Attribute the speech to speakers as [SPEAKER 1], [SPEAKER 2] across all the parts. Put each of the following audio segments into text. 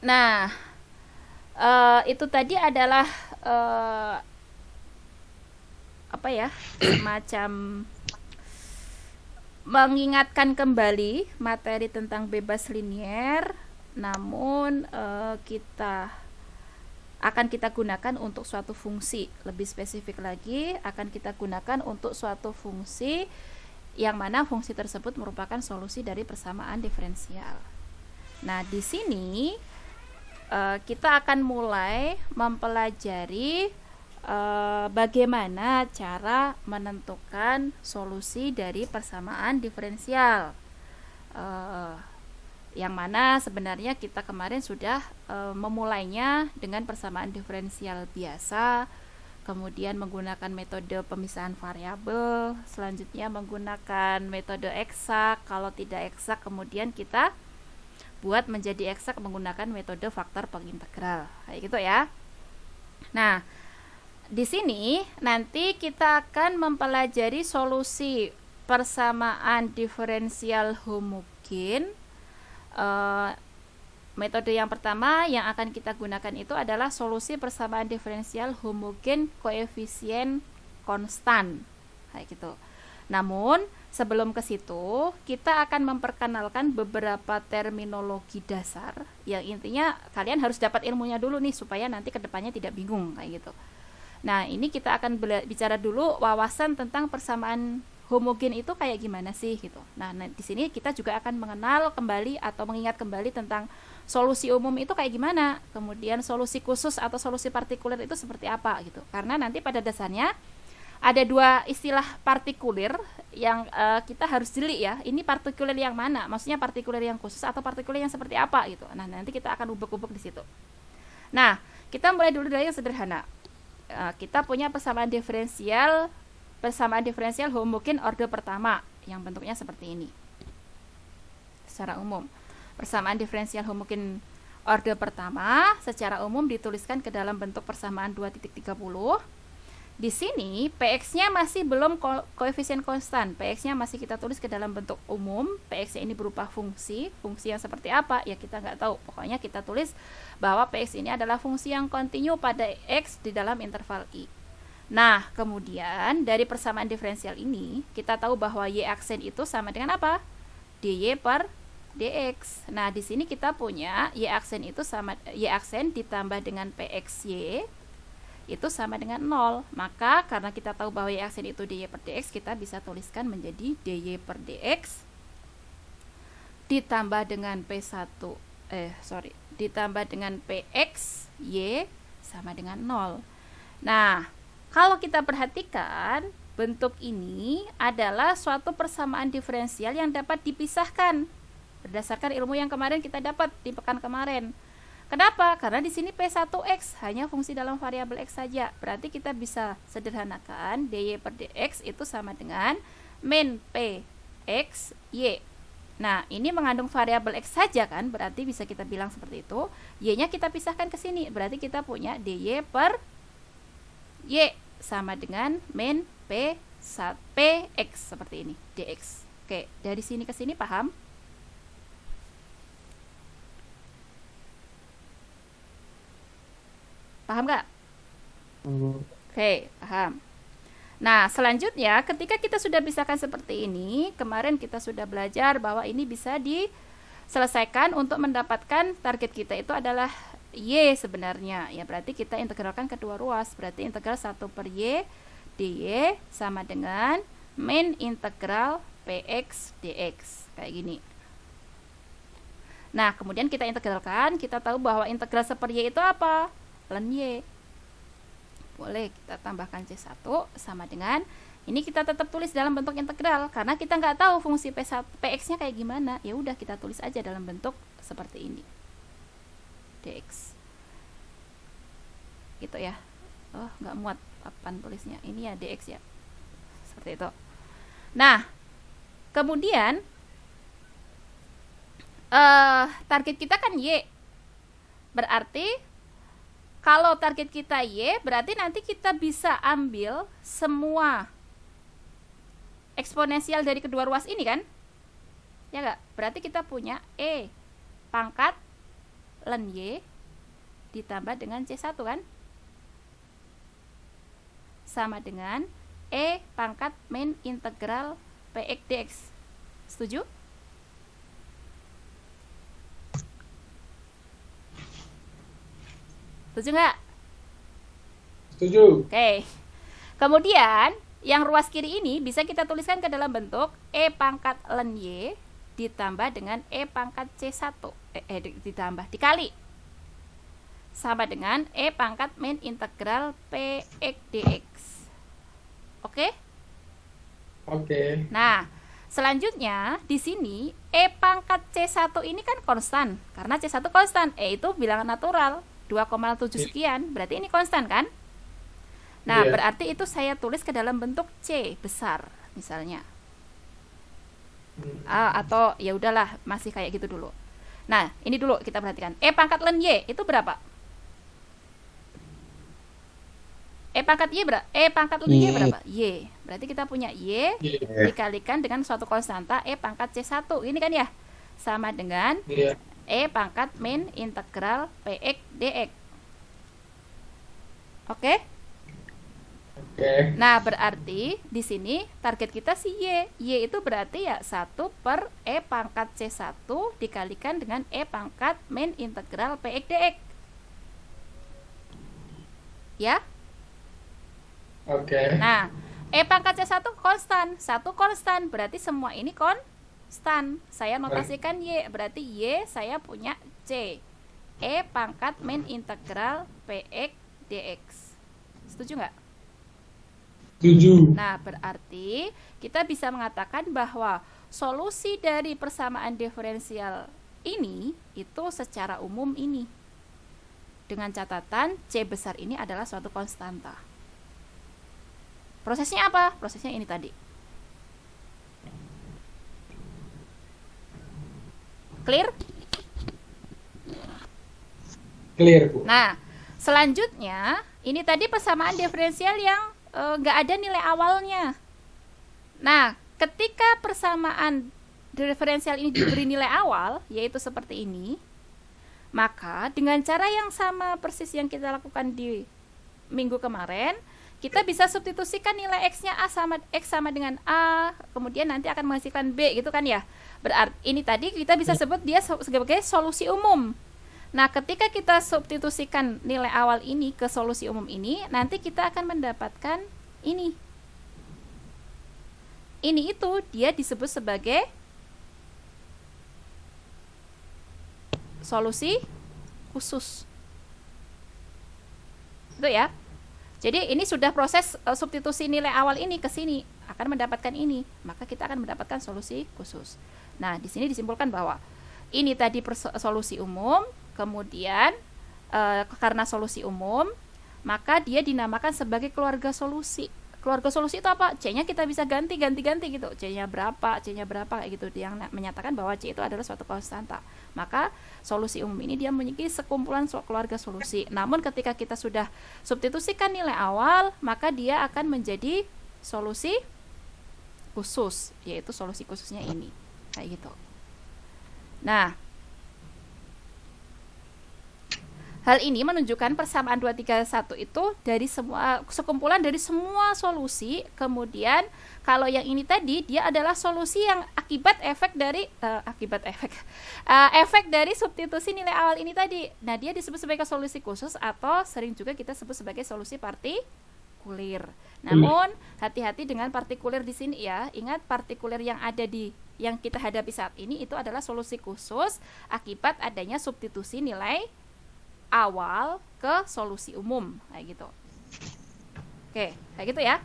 [SPEAKER 1] Nah, itu tadi adalah eh, apa ya, semacam mengingatkan kembali materi tentang bebas linier, namun kita gunakan untuk suatu fungsi. Lebih spesifik lagi, akan kita gunakan untuk suatu fungsi yang mana fungsi tersebut merupakan solusi dari persamaan diferensial. Nah, di sini kita akan mulai mempelajari bagaimana cara menentukan solusi dari persamaan diferensial. Eh, yang mana sebenarnya kita kemarin sudah memulainya dengan persamaan diferensial biasa, kemudian menggunakan metode pemisahan variabel, selanjutnya menggunakan metode eksak, kalau tidak eksak kemudian kita buat menjadi eksak menggunakan metode faktor pengintegral, kayak gitu ya. Nah, di sini nanti kita akan mempelajari solusi persamaan diferensial homogen. Eh, Metode yang pertama yang akan kita gunakan itu adalah solusi persamaan diferensial homogen koefisien konstan, kayak gitu. Namun sebelum ke situ, kita akan memperkenalkan beberapa terminologi dasar yang intinya kalian harus dapat ilmunya dulu nih supaya nanti kedepannya tidak bingung kayak gitu. Nah, ini kita akan bicara dulu wawasan tentang persamaan homogen itu kayak gimana sih gitu. Nah, di sini kita juga akan mengenal kembali atau mengingat kembali tentang solusi umum itu kayak gimana, kemudian solusi khusus atau solusi partikuler itu seperti apa gitu. Karena nanti pada dasarnya ada dua istilah partikuler yang kita harus jeli ya. Ini partikuler yang mana? Maksudnya partikuler yang khusus atau partikuler yang seperti apa gitu. Nah, nanti kita akan ubek-ubek di situ. Nah, kita mulai dulu dari yang sederhana. Kita punya persamaan diferensial homogen orde pertama yang bentuknya seperti ini. Secara umum, persamaan diferensial homogen orde pertama secara umum dituliskan ke dalam bentuk persamaan 2.30. Di sini px-nya masih belum koefisien konstan. Px-nya masih kita tulis ke dalam bentuk umum. Px-nya ini berupa fungsi. Fungsi yang seperti apa? Ya kita nggak tahu. Pokoknya kita tulis bahwa px ini adalah fungsi yang kontinu pada x di dalam interval i. Nah, kemudian dari persamaan diferensial ini, kita tahu bahwa y aksen itu sama dengan apa? dy per dx. Nah, di sini kita punya y aksen itu sama y aksen ditambah dengan pxy itu sama dengan 0. Maka karena kita tahu bahwa y aksen itu dy per dx, kita bisa tuliskan menjadi dy per dx ditambah dengan ditambah dengan px y sama dengan 0. Nah, kalau kita perhatikan, bentuk ini adalah suatu persamaan diferensial yang dapat dipisahkan berdasarkan ilmu yang kemarin kita dapat di pekan kemarin. Kenapa? Karena di sini P1X hanya fungsi dalam variabel X saja. Berarti kita bisa sederhanakan dy per dx itu sama dengan min Px y. Nah, ini mengandung variabel X saja kan? Berarti bisa kita bilang seperti itu. Y-nya kita pisahkan ke sini. Berarti kita punya dy per y sama dengan min Px seperti ini, dx. Oke, dari sini ke sini paham? Paham nggak? Oke, paham. Nah, selanjutnya ketika kita sudah pisahkan seperti ini, kemarin kita sudah belajar bahwa ini bisa diselesaikan untuk mendapatkan target kita itu adalah y sebenarnya. Ya, berarti kita integralkan kedua ruas. Berarti integral 1 per y dy sama dengan min integral px dx. Kayak gini. Nah, kemudian kita integralkan, kita tahu bahwa integral 1 per y itu apa? Ln y. Boleh kita tambahkan C1 sama dengan ini, kita tetap tulis dalam bentuk integral karena kita nggak tahu fungsi px-nya kayak gimana. Ya udah kita tulis aja dalam bentuk seperti ini. Dx. Gitu ya. Oh, nggak muat papan tulisnya. Ini ya dx ya. Seperti itu. Nah, kemudian target kita kan y. Berarti kalau target kita y, berarti nanti kita bisa ambil semua eksponensial dari kedua ruas ini kan? Ya nggak? Berarti kita punya e pangkat ln Y ditambah dengan C1 kan? Sama dengan E pangkat min integral Px dx. Setuju? Setuju nggak?
[SPEAKER 2] Setuju.
[SPEAKER 1] Oke. Kemudian yang ruas kiri ini bisa kita tuliskan ke dalam bentuk E pangkat ln Y ditambah dengan E pangkat C1 dikali sama dengan E pangkat min integral Px dx. Oke?
[SPEAKER 2] Oke.
[SPEAKER 1] Nah, selanjutnya di sini E pangkat C1 ini kan konstan. Karena C1 konstan, E itu bilangan natural 2,7 sekian, berarti ini konstan kan? Nah, berarti itu saya tulis ke dalam bentuk C besar misalnya. Atau ya udahlah, masih kayak gitu dulu. Nah, ini dulu kita perhatikan. E pangkat ln Y itu berapa? E pangkat Y berapa? E pangkat ln Y berapa? Y. Berarti kita punya Y dikalikan dengan suatu konstanta E pangkat C1. Ini kan ya? Sama dengan E pangkat min integral Px dx. Oke?
[SPEAKER 2] Oke.
[SPEAKER 1] Nah, berarti di sini target kita si Y. Y itu berarti ya 1 per E pangkat C1 dikalikan dengan E pangkat min integral Px dx. Ya?
[SPEAKER 2] Oke.
[SPEAKER 1] Nah, E pangkat C1 konstan. 1 konstan, berarti semua ini konstan. Saya notasikan Y, berarti Y saya punya C. E pangkat min integral Px dx. Setuju nggak?
[SPEAKER 2] Setuju.
[SPEAKER 1] Nah, berarti kita bisa mengatakan bahwa solusi dari persamaan diferensial ini itu secara umum ini. Dengan catatan C besar ini adalah suatu konstanta. Prosesnya apa? Prosesnya ini tadi. Clear?
[SPEAKER 2] Clear, Bu.
[SPEAKER 1] Nah, selanjutnya ini tadi persamaan diferensial yang nggak ada nilai awalnya. Nah, ketika persamaan diferensial ini diberi nilai awal, yaitu seperti ini, maka dengan cara yang sama persis yang kita lakukan di minggu kemarin, kita bisa substitusikan nilai X-nya X sama dengan A, kemudian nanti akan menghasilkan B, gitu kan ya. Berarti ini tadi kita bisa sebut dia sebagai solusi umum. Nah, ketika kita substitusikan nilai awal ini ke solusi umum ini, nanti kita akan mendapatkan ini. Ini itu dia disebut sebagai solusi khusus. Itu ya. Jadi ini sudah proses substitusi nilai awal ini ke sini akan mendapatkan ini, maka kita akan mendapatkan solusi khusus. Nah, di sini disimpulkan bahwa ini tadi solusi umum, kemudian karena solusi umum, maka dia dinamakan sebagai keluarga solusi. Keluarga solusi itu apa? C-nya kita bisa ganti gitu. C-nya berapa kayak gitu, yang menyatakan bahwa C itu adalah suatu konstanta. Maka solusi umum ini dia memiliki sekumpulan keluarga solusi. Namun ketika kita sudah substitusikan nilai awal, maka dia akan menjadi solusi khusus, yaitu solusi khususnya ini. Kayak gitu. Nah, hal ini menunjukkan persamaan 231 itu dari semua sekumpulan dari semua solusi. Kemudian kalau yang ini tadi dia adalah solusi yang akibat efek dari substitusi nilai awal ini tadi. Nah, dia disebut sebagai solusi khusus atau sering juga kita sebut sebagai solusi partikulir. Namun hati-hati dengan partikulir di sini ya. Ingat, partikulir yang ada yang kita hadapi saat ini itu adalah solusi khusus akibat adanya substitusi nilai awal ke solusi umum kayak gitu. Oke, kayak gitu ya.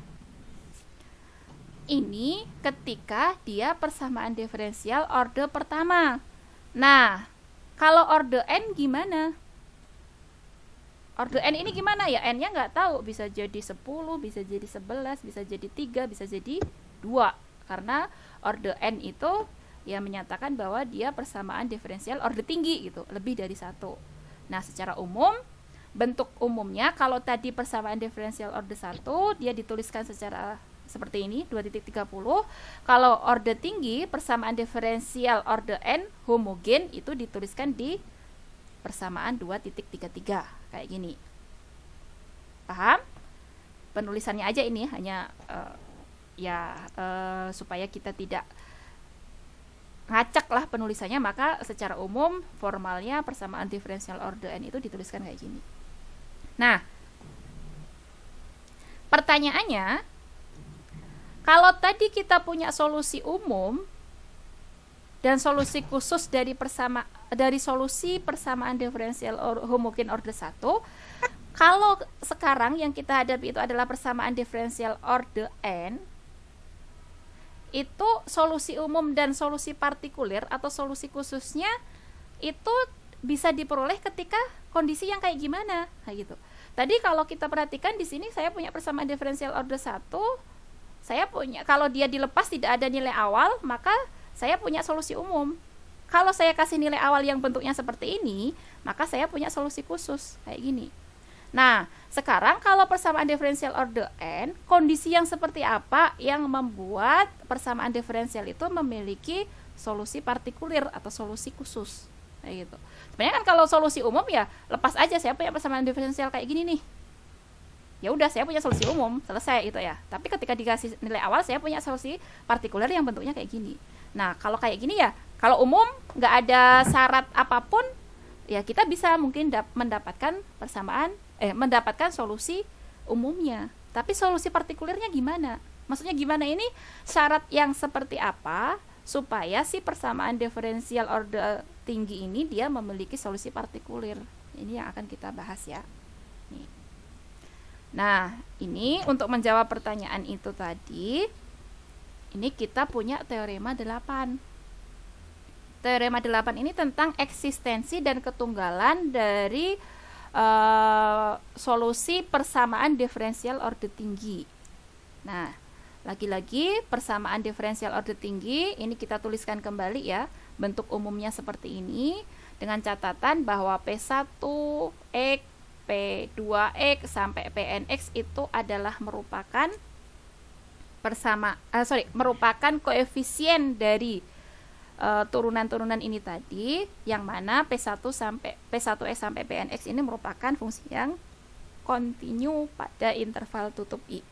[SPEAKER 1] Ini ketika dia persamaan diferensial orde pertama. Nah, kalau orde n gimana? Orde n ini gimana ya? N-nya nggak tahu, bisa jadi 10, bisa jadi 11, bisa jadi 3, bisa jadi 2. Karena orde n itu ya menyatakan bahwa dia persamaan diferensial orde tinggi gitu, lebih dari 1. Nah, secara umum, bentuk umumnya kalau tadi persamaan diferensial orde 1, dia dituliskan secara seperti ini, 2.30. Kalau orde tinggi, persamaan diferensial orde n homogen itu dituliskan di persamaan 2.33 kayak gini. Paham? Penulisannya aja ini hanya supaya kita tidak ngacak lah penulisannya, maka secara umum formalnya persamaan diferensial order n itu dituliskan kayak gini. Nah, pertanyaannya, kalau tadi kita punya solusi umum dan solusi khusus dari solusi persamaan diferensial homogen order 1, kalau sekarang yang kita hadapi itu adalah persamaan diferensial order n, itu solusi umum dan solusi partikulir atau solusi khususnya itu bisa diperoleh ketika kondisi yang kayak gimana, kayak gitu. Tadi kalau kita perhatikan di sini saya punya persamaan diferensial order 1, saya punya, kalau dia dilepas tidak ada nilai awal, maka saya punya solusi umum. Kalau saya kasih nilai awal yang bentuknya seperti ini, maka saya punya solusi khusus kayak gini. Nah, sekarang kalau persamaan diferensial order n, kondisi yang seperti apa yang membuat persamaan diferensial itu memiliki solusi partikulir atau solusi khusus, kayak gitu. Sebenarnya kan kalau solusi umum ya lepas aja, saya punya persamaan diferensial kayak gini nih. Ya udah, saya punya solusi umum, selesai itu ya. Tapi ketika dikasih nilai awal, saya punya solusi partikuler yang bentuknya kayak gini. Nah, kalau kayak gini ya, kalau umum nggak ada syarat apapun, ya kita bisa mungkin mendapatkan solusi umumnya. Tapi solusi partikulernya gimana? Maksudnya gimana ini? Syarat yang seperti apa supaya si persamaan diferensial order tinggi ini dia memiliki solusi partikulir? Ini yang akan kita bahas ya. Nih. Nah, ini untuk menjawab pertanyaan itu tadi, ini kita punya teorema 8. Teorema 8 ini tentang eksistensi dan ketunggalan dari solusi persamaan diferensial order tinggi. Nah, lagi-lagi persamaan diferensial order tinggi ini kita tuliskan kembali ya, bentuk umumnya seperti ini dengan catatan bahwa P1X, P2X sampai Pnx itu adalah merupakan merupakan koefisien dari turunan-turunan ini tadi, yang mana P1 sampai P1x sampai Pnx ini merupakan fungsi yang kontinu pada interval tutup I.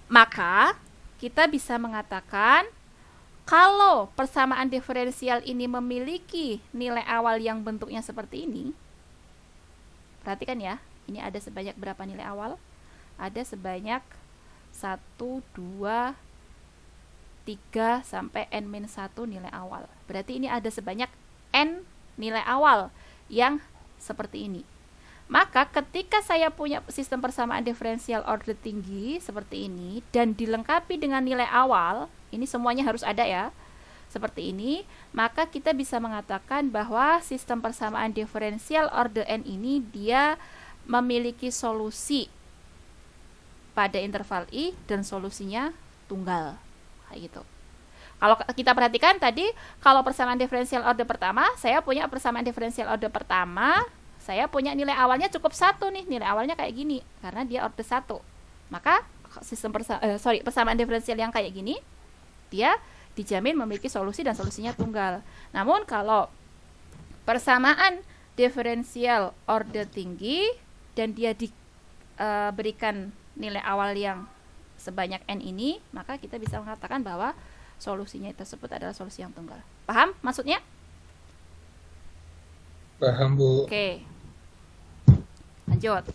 [SPEAKER 1] Maka kita bisa mengatakan kalau persamaan diferensial ini memiliki nilai awal yang bentuknya seperti ini. Perhatikan ya, ini ada sebanyak berapa nilai awal? Ada sebanyak 1, 2, 3 sampai n-1 nilai awal. Berarti ini ada sebanyak n nilai awal yang seperti ini. Maka ketika saya punya sistem persamaan diferensial order tinggi seperti ini dan dilengkapi dengan nilai awal, ini semuanya harus ada ya, seperti ini, maka kita bisa mengatakan bahwa sistem persamaan diferensial order n ini dia memiliki solusi pada interval I dan solusinya tunggal, kayak gitu. Kalau kita perhatikan tadi, kalau persamaan diferensial order pertama, saya punya persamaan diferensial order pertama, saya punya nilai awalnya cukup 1 nih, nilai awalnya kayak gini, karena dia order 1. Maka sistem persamaan diferensial yang kayak gini, dia dijamin memiliki solusi dan solusinya tunggal. Namun kalau persamaan diferensial order tinggi dan dia diberikan nilai awal yang sebanyak n ini, maka kita bisa mengatakan bahwa solusinya tersebut adalah solusi yang tunggal. Paham maksudnya?
[SPEAKER 2] Paham, Bu.
[SPEAKER 1] Oke. Lanjut.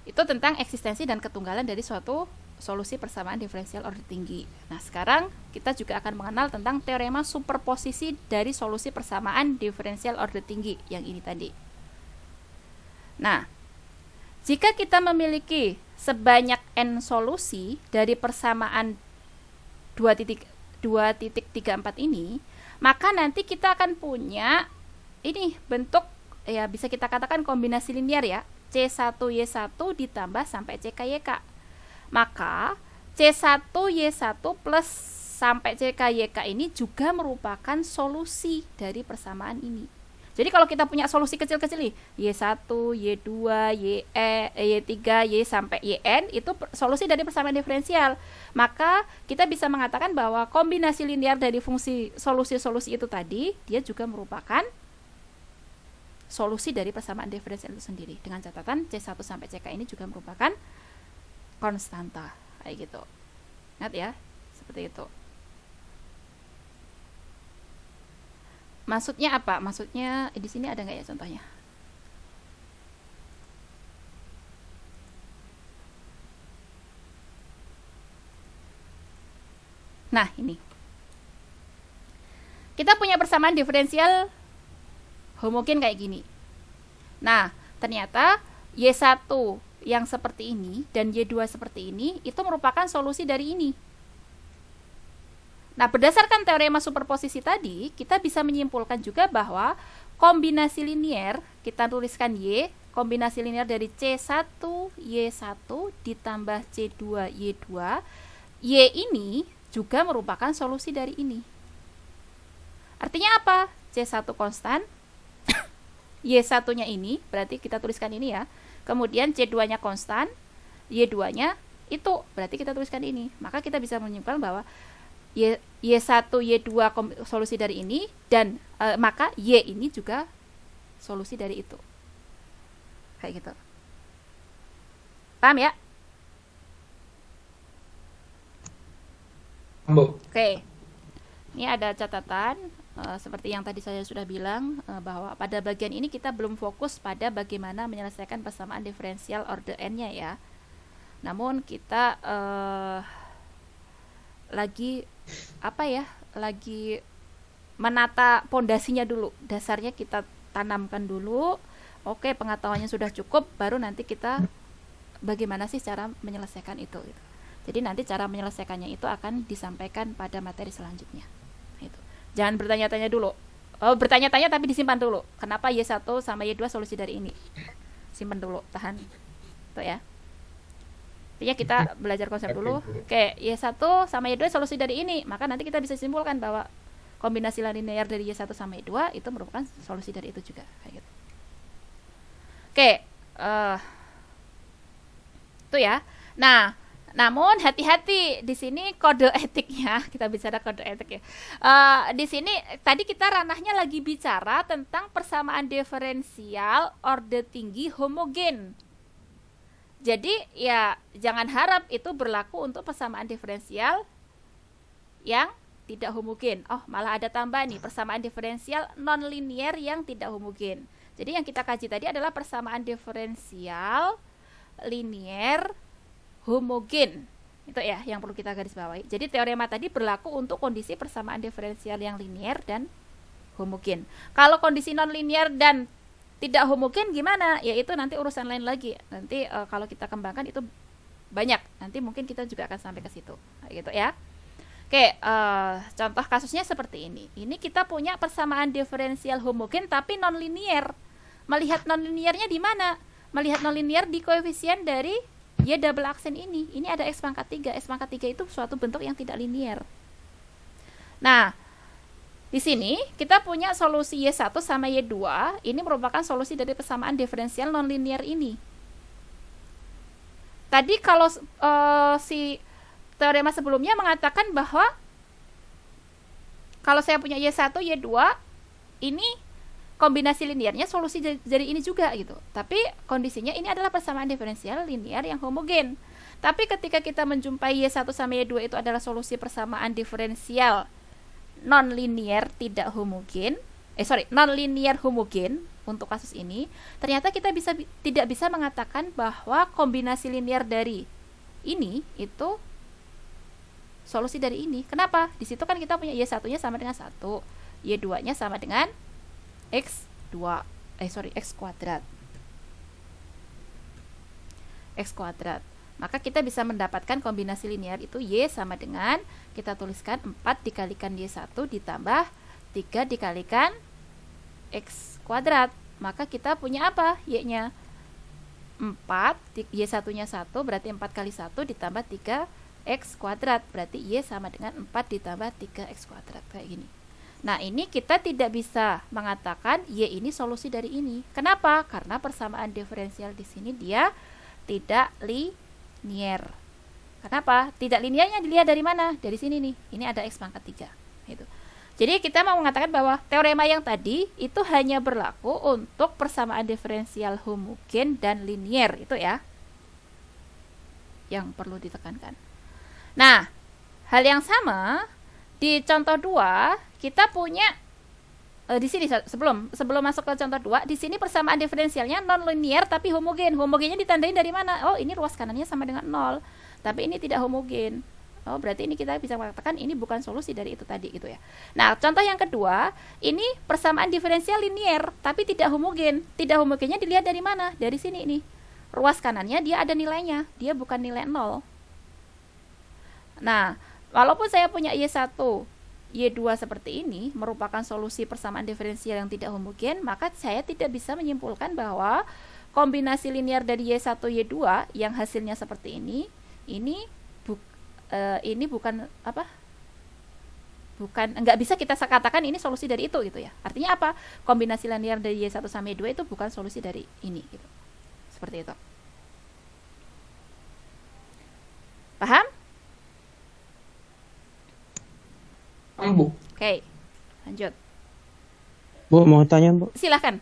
[SPEAKER 1] Itu tentang eksistensi dan ketunggalan dari suatu solusi persamaan diferensial order tinggi. Nah, sekarang kita juga akan mengenal tentang teorema superposisi dari solusi persamaan diferensial order tinggi yang ini tadi. Nah, jika kita memiliki sebanyak n solusi dari persamaan 2.34 ini, maka nanti kita akan punya ini bentuk, ya bisa kita katakan kombinasi linear ya, C1Y1 ditambah sampai CKYK. Maka C1Y1 plus sampai CKYK ini juga merupakan solusi dari persamaan ini. Jadi kalau kita punya solusi kecil-kecil nih, Y1, Y2, Y3, Y sampai Yn, itu solusi dari persamaan diferensial. Maka kita bisa mengatakan bahwa kombinasi linear dari fungsi solusi-solusi itu tadi, dia juga merupakan solusi dari persamaan diferensial itu sendiri. Dengan catatan C1 sampai CK ini juga merupakan konstanta. Kayak gitu. Ingat ya, seperti itu. Maksudnya apa? Maksudnya di sini ada nggak ya contohnya? Nah, ini. Kita punya persamaan diferensial homogen kayak gini. Nah, ternyata Y1 yang seperti ini dan Y2 seperti ini itu merupakan solusi dari ini. Nah, berdasarkan teorema superposisi tadi, kita bisa menyimpulkan juga bahwa kombinasi linear, kita tuliskan Y, kombinasi linear dari C1, Y1 ditambah C2, Y2, Y ini juga merupakan solusi dari ini. Artinya apa? C1 konstan, Y1-nya ini, berarti kita tuliskan ini ya. Kemudian C2-nya konstan, Y2-nya itu, berarti kita tuliskan ini. Maka kita bisa menyimpulkan bahwa Y1, Y2 solusi dari ini, dan maka Y ini juga solusi dari itu. Kayak gitu. Paham ya? Oke. Ini ada catatan seperti yang tadi saya sudah bilang bahwa pada bagian ini kita belum fokus pada bagaimana menyelesaikan persamaan diferensial order n-nya ya. Namun kita lagi menata pondasinya dulu, dasarnya kita tanamkan dulu. Oke, pengetahuannya sudah cukup, baru nanti kita bagaimana sih cara menyelesaikan itu gitu. Jadi nanti cara menyelesaikannya itu akan disampaikan pada materi selanjutnya itu. Jangan bertanya-tanya dulu, bertanya-tanya tapi disimpan dulu, kenapa Y1 sama Y2 solusi dari ini, simpan dulu, tahan itu ya. Artinya kita belajar konsep dulu. Oke, Y1 sama Y2 solusi dari ini. Maka nanti kita bisa simpulkan bahwa kombinasi linear dari Y1 sama Y2 itu merupakan solusi dari itu juga. Kayak gitu. Oke, itu ya. Nah, namun hati-hati di sini kode etiknya. Kita bicara kode etik ya. Di sini tadi kita ranahnya lagi bicara tentang persamaan diferensial order tinggi homogen. Jadi ya jangan harap itu berlaku untuk persamaan diferensial yang tidak homogen. Oh, malah ada tambah nih, persamaan diferensial non-linear yang tidak homogen. Jadi yang kita kaji tadi adalah persamaan diferensial linear homogen. Itu ya yang perlu kita garis bawahi. Jadi teorema tadi berlaku untuk kondisi persamaan diferensial yang linear dan homogen. Kalau kondisi non-linear dan tidak homogen gimana? Ya itu nanti urusan lain lagi. Nanti kalau kita kembangkan itu banyak. Nanti mungkin kita juga akan sampai ke situ. Nah, gitu ya. Oke, contoh kasusnya seperti ini. Ini kita punya persamaan diferensial homogen tapi non-linear. Melihat non-linearnya di mana? Melihat non-linear di koefisien dari Y double aksen ini. Ini ada X pangkat 3. X pangkat 3 itu suatu bentuk yang tidak linear. Nah, di sini kita punya solusi Y1 sama Y2. Ini merupakan solusi dari persamaan diferensial nonlinear ini. Tadi kalau si teorema sebelumnya mengatakan bahwa kalau saya punya Y1, Y2, ini kombinasi linearnya solusi dari ini juga gitu. Tapi kondisinya ini adalah persamaan diferensial linear yang homogen. Tapi ketika kita menjumpai Y1 sama Y2 itu adalah solusi persamaan diferensial non-linear tidak homogen, non-linear homogen untuk kasus ini, ternyata kita tidak bisa mengatakan bahwa kombinasi linear dari ini itu solusi dari ini. Kenapa? Di situ kan kita punya Y1-nya sama dengan 1, Y2-nya sama dengan X2, X kuadrat. X kuadrat. Maka kita bisa mendapatkan kombinasi linear itu Y sama dengan, kita tuliskan 4 dikalikan Y1 ditambah 3 dikalikan X kuadrat. Maka kita punya apa? Y-nya 4, Y1-nya 1, berarti 4 kali 1 ditambah 3 X kuadrat. Berarti Y sama dengan 4 ditambah 3X kuadrat. Kayak gini. Nah, ini kita tidak bisa mengatakan Y ini solusi dari ini. Kenapa? Karena persamaan diferensial di sini dia tidak linear. Kenapa? Tidak linearnya dilihat dari mana? Dari sini nih. Ini ada X pangkat 3. Gitu. Jadi kita mau mengatakan bahwa teorema yang tadi itu hanya berlaku untuk persamaan diferensial homogen dan linear. Itu ya yang perlu ditekankan. Nah, hal yang sama di contoh 2 kita punya di sini sebelum masuk ke contoh 2, di sini persamaan diferensialnya non linear tapi homogen. Homogennya ditandain dari mana? Oh, ini ruas kanannya sama dengan 0, tapi ini tidak homogen. Oh, berarti ini kita bisa mengatakan ini bukan solusi dari itu tadi gitu ya. Nah, contoh yang kedua, ini persamaan diferensial linear tapi tidak homogen. Tidak homogennya dilihat dari mana? Dari sini nih. Ruas kanannya dia ada nilainya, dia bukan nilai 0. Nah, walaupun saya punya Y1, Y2 seperti ini merupakan solusi persamaan diferensial yang tidak homogen, maka saya tidak bisa menyimpulkan bahwa kombinasi linear dari Y1, Y2 yang hasilnya seperti ini bukan apa? Enggak bisa kita katakan ini solusi dari itu gitu ya. Artinya apa? Kombinasi linear dari Y1 sama Y2 itu bukan solusi dari ini gitu. Seperti itu. Paham?
[SPEAKER 2] Bu.
[SPEAKER 1] Oke, lanjut.
[SPEAKER 3] Bu, mau tanya, Bu.
[SPEAKER 1] Silahkan.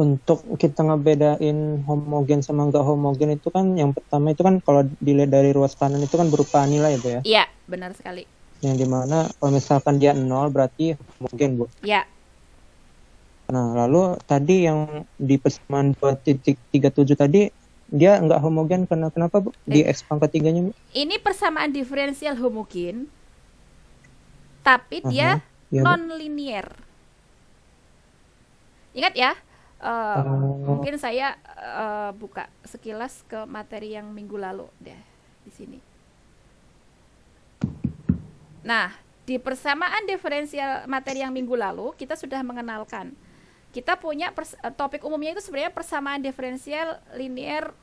[SPEAKER 3] Untuk kita ngebedain homogen sama nggak homogen itu kan yang pertama itu kan kalau dilihat dari ruas kanan itu kan berupa nilai, Bu ya.
[SPEAKER 1] Iya, benar sekali.
[SPEAKER 3] Yang dimana kalau misalkan dia 0 berarti homogen, Bu.
[SPEAKER 1] Iya.
[SPEAKER 3] Nah, lalu tadi yang di persamaan 2.37 tadi dia nggak homogen karena kenapa, Bu? Di X pangkat 3-nya, Bu?
[SPEAKER 1] Ini persamaan diferensial homogen, tapi dia
[SPEAKER 3] ya,
[SPEAKER 1] non-linear. Ingat ya, mungkin saya buka sekilas ke materi yang minggu lalu deh di sini. Nah, di persamaan diferensial materi yang minggu lalu kita sudah mengenalkan. Kita punya topik umumnya itu sebenarnya persamaan diferensial linear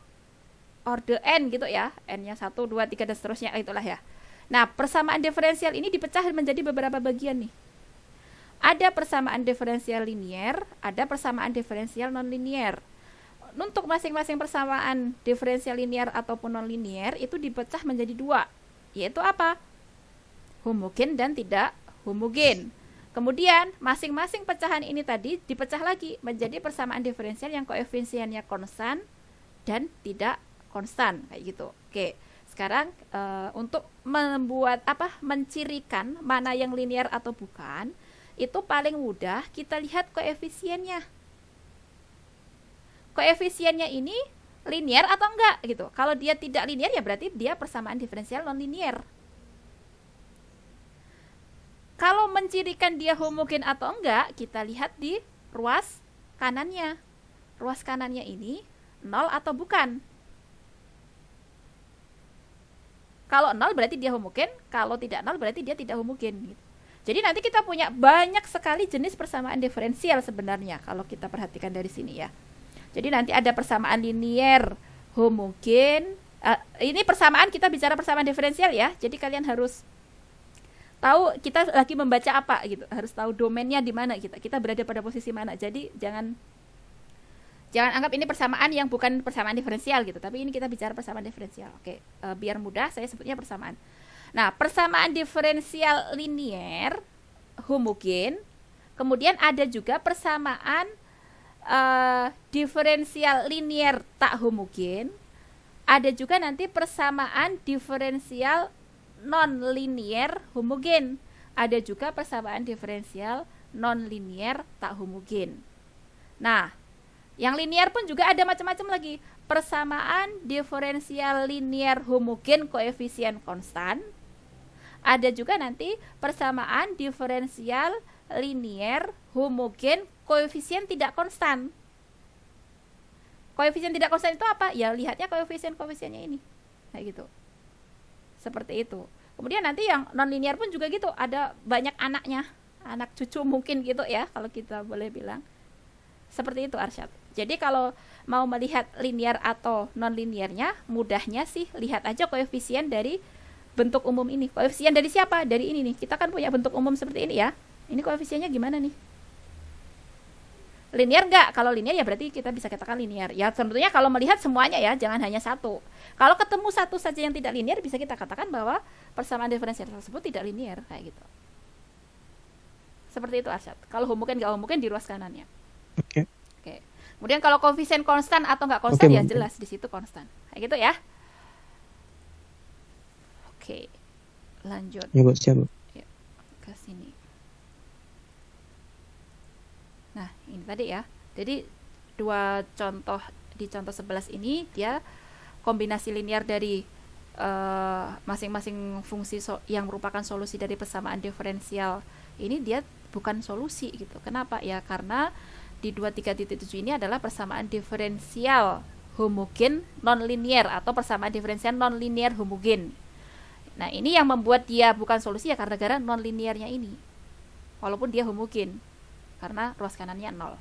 [SPEAKER 1] order n gitu ya. N-nya 1, 2, 3 dan seterusnya itulah ya. Nah, persamaan diferensial ini dipecah menjadi beberapa bagian nih. Ada persamaan diferensial linear, ada persamaan diferensial non-linear. Untuk masing-masing persamaan diferensial linear ataupun non-linear itu dipecah menjadi 2, yaitu apa? Homogen dan tidak homogen. Kemudian masing-masing pecahan ini tadi dipecah lagi menjadi persamaan diferensial yang koefisiennya konstan dan tidak konstan kayak gitu. Oke, sekarang untuk mencirikan mana yang linear atau bukan, itu paling mudah kita lihat koefisiennya. Koefisiennya ini linear atau enggak gitu. Kalau dia tidak linear ya berarti dia persamaan diferensial non linear. Kalau mencirikan dia homogen atau enggak, kita lihat di ruas kanannya. Ruas kanannya ini 0 atau bukan. Kalau 0 berarti dia homogen, kalau tidak 0 berarti dia tidak homogen. Jadi nanti kita punya banyak sekali jenis persamaan diferensial sebenarnya kalau kita perhatikan dari sini ya. Jadi nanti ada persamaan linear, homogen. Ini persamaan, kita bicara persamaan diferensial ya. Jadi kalian harus tahu kita lagi membaca apa gitu, harus tahu domainnya di mana kita berada pada posisi mana. Jadi jangan anggap ini persamaan yang bukan persamaan diferensial gitu, tapi ini kita bicara persamaan diferensial. Oke, biar mudah saya sebutnya persamaan. Nah, persamaan diferensial linear homogen, kemudian ada juga persamaan diferensial linear tak homogen, ada juga nanti persamaan diferensial non-linear homogen. Ada juga persamaan diferensial non-linear tak homogen. Nah, yang linear pun juga ada macam-macam lagi. Persamaan diferensial linear homogen koefisien konstan. Ada juga nanti persamaan diferensial linear homogen koefisien tidak konstan. Koefisien tidak konstan itu apa? Ya lihatnya koefisiennya ini. Kayak gitu. Seperti itu. Kemudian nanti yang non-linear pun juga gitu, ada banyak anaknya, anak cucu mungkin gitu ya, kalau kita boleh bilang. Seperti itu Arsyad. Jadi kalau mau melihat linear atau non-linearnya, mudahnya sih lihat aja koefisien dari bentuk umum ini. Koefisien dari siapa? Dari ini nih. Kita kan punya bentuk umum seperti ini ya. Ini koefisiennya gimana nih? Linear nggak? Kalau linear ya berarti kita bisa katakan linear. Ya tentunya kalau melihat semuanya ya, jangan hanya satu. Kalau ketemu satu saja yang tidak linear, bisa kita katakan bahwa persamaan diferensial tersebut tidak linear, kayak gitu. Seperti itu Arsyad. Kalau homogen nggak homogen di ruas kanannya.
[SPEAKER 3] Oke.
[SPEAKER 1] Oke. Kemudian kalau koefisien konstan atau nggak konstan,
[SPEAKER 3] Oke,
[SPEAKER 1] ya
[SPEAKER 3] Bu.
[SPEAKER 1] jelas di situ konstan. Kayak gitu ya. Oke. Lanjut
[SPEAKER 3] Ya, Bu, siap, Bu.
[SPEAKER 1] ke sini. Nah, ini tadi ya. Jadi dua contoh di contoh 11 ini dia kombinasi linear dari masing-masing fungsi yang merupakan solusi dari persamaan diferensial. Ini dia bukan solusi gitu. Kenapa? Ya karena di 23.7 ini adalah persamaan diferensial homogen non-linear atau persamaan diferensial non-linear homogen. Nah, ini yang membuat dia bukan solusi ya karena gara non-linearnya ini. Walaupun dia homogen karena ruas kanannya 0.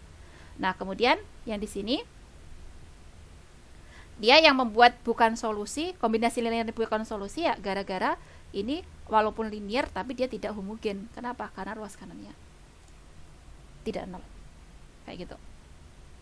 [SPEAKER 1] Nah, kemudian yang di sini dia yang membuat bukan solusi, kombinasi linear bukan solusi ya gara-gara ini walaupun linear tapi dia tidak homogen. Kenapa? Karena ruas kanannya tidak 0. Kayak gitu.